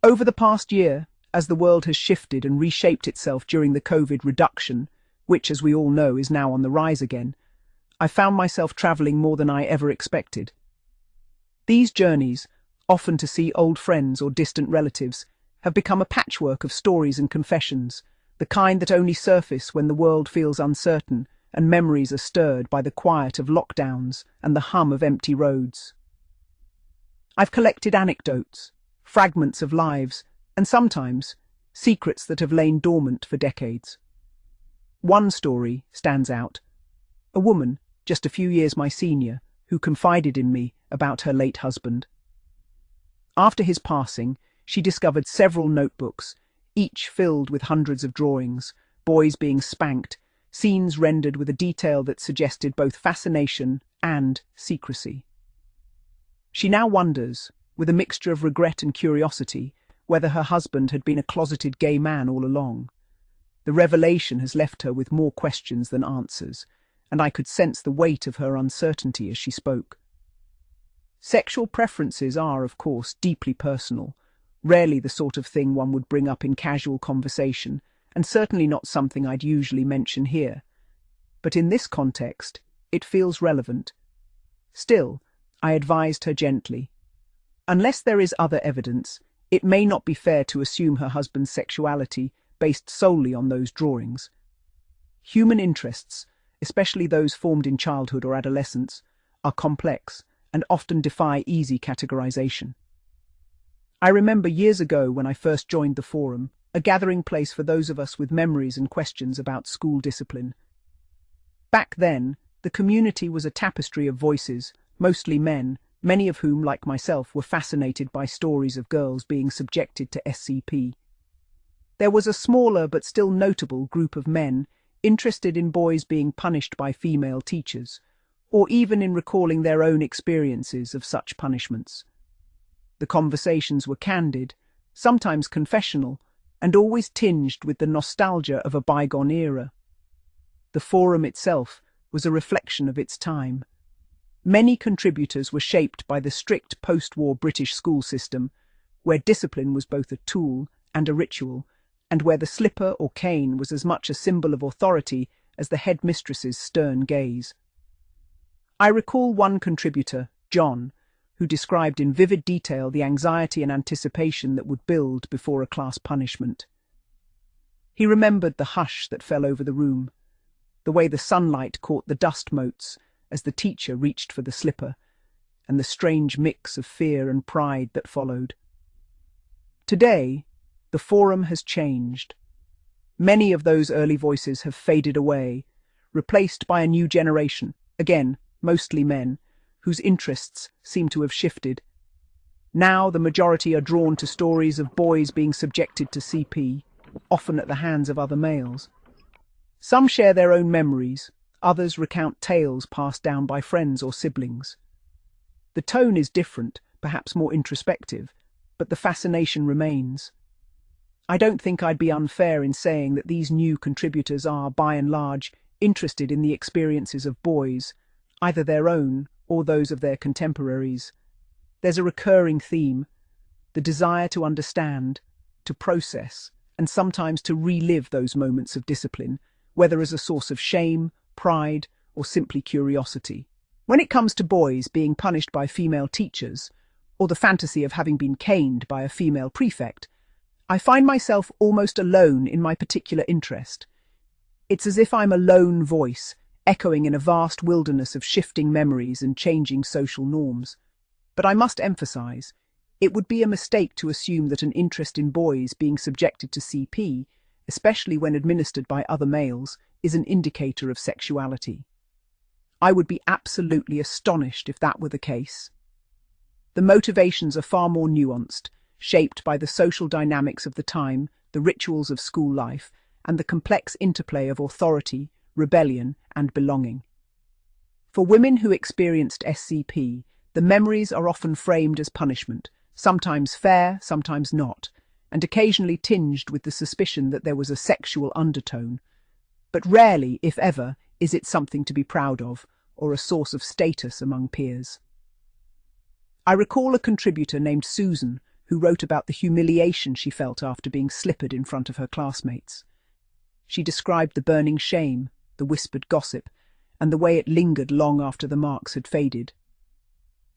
Over the past year, as the world has shifted and reshaped itself during the COVID reduction, which, as we all know, is now on the rise again, I found myself travelling more than I ever expected. These journeys, often to see old friends or distant relatives, have become a patchwork of stories and confessions, the kind that only surface when the world feels uncertain and memories are stirred by the quiet of lockdowns and the hum of empty roads. I've collected anecdotes, fragments of lives, and sometimes secrets that have lain dormant for decades. One story stands out. A woman, just a few years my senior, who confided in me about her late husband. After his passing, she discovered several notebooks, each filled with hundreds of drawings, boys being spanked, scenes rendered with a detail that suggested both fascination and secrecy. She now wonders, with a mixture of regret and curiosity, whether her husband had been a closeted gay man all along. The revelation has left her with more questions than answers, and I could sense the weight of her uncertainty as she spoke. Sexual preferences are, of course, deeply personal, rarely the sort of thing one would bring up in casual conversation, and certainly not something I'd usually mention here. But in this context, it feels relevant. Still, I advised her gently. Unless there is other evidence, it may not be fair to assume her husband's sexuality based solely on those drawings. Human interests, especially those formed in childhood or adolescence, are complex and often defy easy categorization. I remember years ago when I first joined the forum, a gathering place for those of us with memories and questions about school discipline. Back then, the community was a tapestry of voices, mostly men, many of whom, like myself, were fascinated by stories of girls being subjected to SCP. There was a smaller but still notable group of men interested in boys being punished by female teachers, or even in recalling their own experiences of such punishments. The conversations were candid, sometimes confessional, and always tinged with the nostalgia of a bygone era. The forum itself was a reflection of its time. Many contributors were shaped by the strict post-war British school system, where discipline was both a tool and a ritual, and where the slipper or cane was as much a symbol of authority as the headmistress's stern gaze. I recall one contributor, John, who described in vivid detail the anxiety and anticipation that would build before a class punishment. He remembered the hush that fell over the room, the way the sunlight caught the dust motes as the teacher reached for the slipper, and the strange mix of fear and pride that followed. Today, the forum has changed. Many of those early voices have faded away, replaced by a new generation, again, mostly men, whose interests seem to have shifted. Now the majority are drawn to stories of boys being subjected to CP, often at the hands of other males. Some share their own memories, others recount tales passed down by friends or siblings. The tone is different, perhaps more introspective, but the fascination remains. I don't think I'd be unfair in saying that these new contributors are, by and large, interested in the experiences of boys, either their own or those of their contemporaries. There's a recurring theme, the desire to understand, to process, and sometimes to relive those moments of discipline, whether as a source of shame, pride, or simply curiosity. When it comes to boys being punished by female teachers, or the fantasy of having been caned by a female prefect, I find myself almost alone in my particular interest. It's as if I'm a lone voice, echoing in a vast wilderness of shifting memories and changing social norms. But I must emphasize, it would be a mistake to assume that an interest in boys being subjected to CP, especially when administered by other males, is an indicator of sexuality. I would be absolutely astonished if that were the case. The motivations are far more nuanced, shaped by the social dynamics of the time, the rituals of school life, and the complex interplay of authority, rebellion, and belonging. For women who experienced SCP, the memories are often framed as punishment, sometimes fair, sometimes not, and occasionally tinged with the suspicion that there was a sexual undertone. But rarely, if ever, is it something to be proud of, or a source of status among peers. I recall a contributor named Susan, who wrote about the humiliation she felt after being slippered in front of her classmates. She described the burning shame, the whispered gossip, and the way it lingered long after the marks had faded.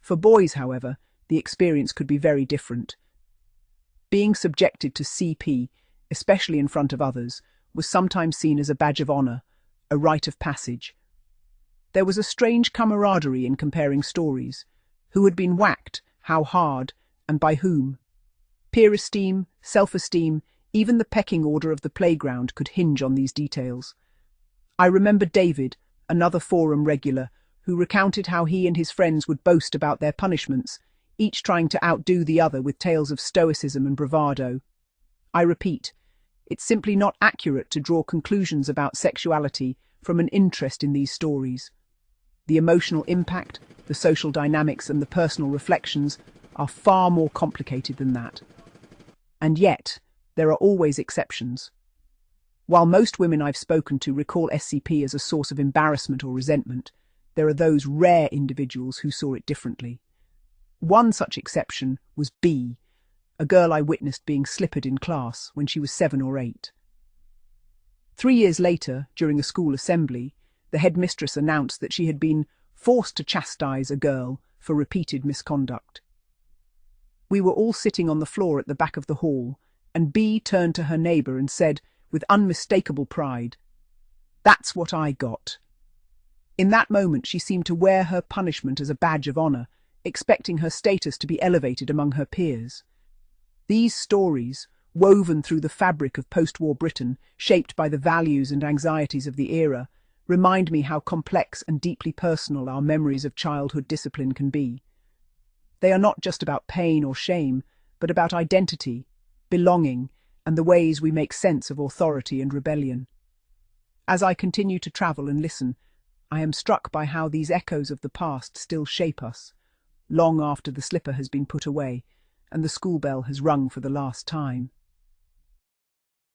For boys, however, the experience could be very different. Being subjected to CP, especially in front of others, was sometimes seen as a badge of honor, a rite of passage. There was a strange camaraderie in comparing stories. Who had been whacked, how hard, and by whom? Peer esteem, self-esteem, even the pecking order of the playground could hinge on these details. I remember David, another forum regular, who recounted how he and his friends would boast about their punishments, each trying to outdo the other with tales of stoicism and bravado. I repeat, it's simply not accurate to draw conclusions about sexuality from an interest in these stories. The emotional impact, the social dynamics, and the personal reflections are far more complicated than that. And yet, there are always exceptions. While most women I've spoken to recall SCP as a source of embarrassment or resentment, there are those rare individuals who saw it differently. One such exception was B, a girl I witnessed being slippered in class when she was 7 or 8. 3 years later, during a school assembly, the headmistress announced that she had been forced to chastise a girl for repeated misconduct. We were all sitting on the floor at the back of the hall, and B turned to her neighbour and said, with unmistakable pride, "That's what I got." In that moment she seemed to wear her punishment as a badge of honour, expecting her status to be elevated among her peers. These stories, woven through the fabric of post-war Britain, shaped by the values and anxieties of the era, remind me how complex and deeply personal our memories of childhood discipline can be. They are not just about pain or shame, but about identity, belonging, and the ways we make sense of authority and rebellion. As I continue to travel and listen, I am struck by how these echoes of the past still shape us, long after the slipper has been put away and the school bell has rung for the last time.